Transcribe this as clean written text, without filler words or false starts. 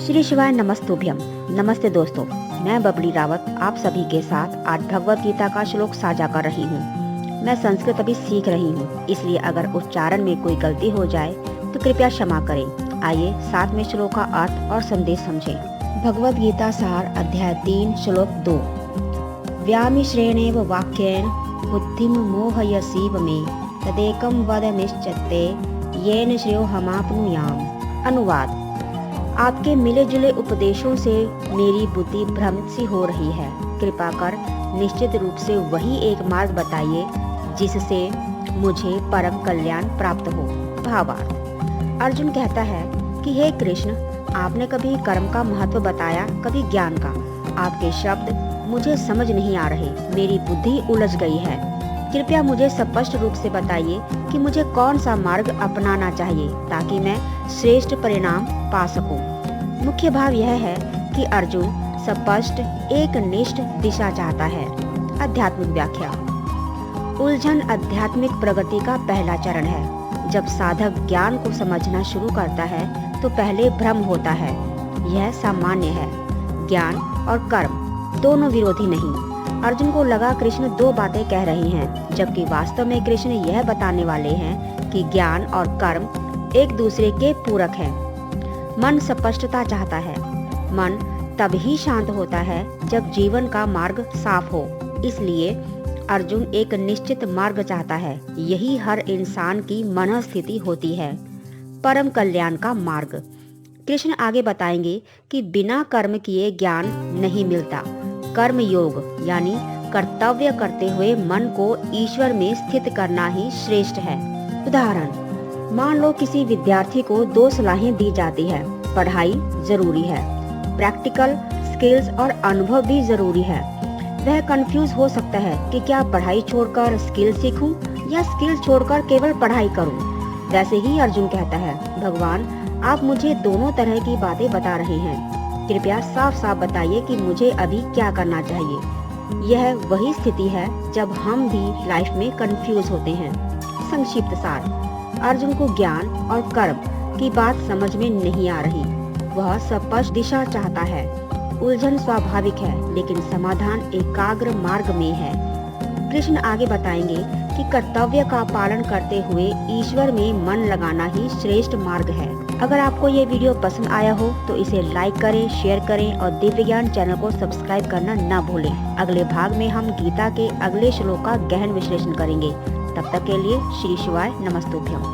श्री शिवाय नमस्तुभ्यम। नमस्ते दोस्तों, मैं बबली रावत आप सभी के साथ आज भगवत गीता का श्लोक साझा कर रही हूँ। मैं संस्कृत अभी सीख रही हूँ, इसलिए अगर उच्चारण में कोई गलती हो जाए तो कृपया क्षमा करें। आइए साथ में श्लोक का अर्थ और संदेश समझें। भगवत गीता सार अध्याय 3 श्लोक 2। व्यामिश्रेणेव वाक्येन बुद्धिम मोहयसीव मे तदेकं वद निश्चित्ते येन श्रेयोहमाप्नुयाम। अनुवाद: आपके मिले जुले उपदेशों से मेरी बुद्धि भ्रमित सी हो रही है। कृपा कर निश्चित रूप से वही एक मार्ग बताइए जिससे मुझे परम कल्याण प्राप्त हो। भावार्थ: अर्जुन कहता है कि हे कृष्ण, आपने कभी कर्म का महत्व बताया, कभी ज्ञान का। आपके शब्द मुझे समझ नहीं आ रहे, मेरी बुद्धि उलझ गई है। कृपया मुझे स्पष्ट रूप से बताइए कि मुझे कौन सा मार्ग अपनाना चाहिए ताकि मैं श्रेष्ठ परिणाम पा सकूं। मुख्य भाव यह है कि अर्जुन स्पष्ट एक निष्ठ दिशा चाहता है। आध्यात्मिक व्याख्या: उलझन आध्यात्मिक प्रगति का पहला चरण है। जब साधक ज्ञान को समझना शुरू करता है तो पहले भ्रम होता है। यह सामान्य है। ज्ञान और कर्म दोनों विरोधी नहीं। अर्जुन को लगा कृष्ण दो बातें कह रहे हैं, जबकि वास्तव में कृष्ण यह बताने वाले हैं कि ज्ञान और कर्म एक दूसरे के पूरक हैं। मन स्पष्टता चाहता है। मन तब ही शांत होता है जब जीवन का मार्ग साफ हो। इसलिए अर्जुन एक निश्चित मार्ग चाहता है। यही हर इंसान की मनःस्थिति होती है। परम कल्याण का मार्ग: कृष्ण आगे बताएंगे कि बिना कर्म किए ज्ञान नहीं मिलता। कर्म योग यानी कर्तव्य करते हुए मन को ईश्वर में स्थित करना ही श्रेष्ठ है। उदाहरण: मान लो किसी विद्यार्थी को दो सलाहें दी जाती है। पढ़ाई जरूरी है, प्रैक्टिकल स्किल्स और अनुभव भी जरूरी है। वह कंफ्यूज हो सकता है कि क्या पढ़ाई छोड़कर स्किल सीखूं या स्किल छोड़कर केवल पढ़ाई करूं। वैसे ही अर्जुन कहता है, भगवान आप मुझे दोनों तरह की बातें बता रहे हैं। कृपया साफ साफ बताइए कि मुझे अभी क्या करना चाहिए। यह वही स्थिति है जब हम भी लाइफ में कंफ्यूज होते हैं। संक्षिप्त सार: अर्जुन को ज्ञान और कर्म की बात समझ में नहीं आ रही। वह स्पष्ट दिशा चाहता है। उलझन स्वाभाविक है, लेकिन समाधान एकाग्र मार्ग में है। कृष्ण आगे बताएंगे कि कर्तव्य का पालन करते हुए ईश्वर में मन लगाना ही श्रेष्ठ मार्ग है। अगर आपको ये वीडियो पसंद आया हो तो इसे लाइक करें, शेयर करें और दिव्य ज्ञान चैनल को सब्सक्राइब करना न भूलें। अगले भाग में हम गीता के अगले श्लोक का गहन विश्लेषण करेंगे। तब तक के लिए श्री शिवाय नमस्तुभ्यम।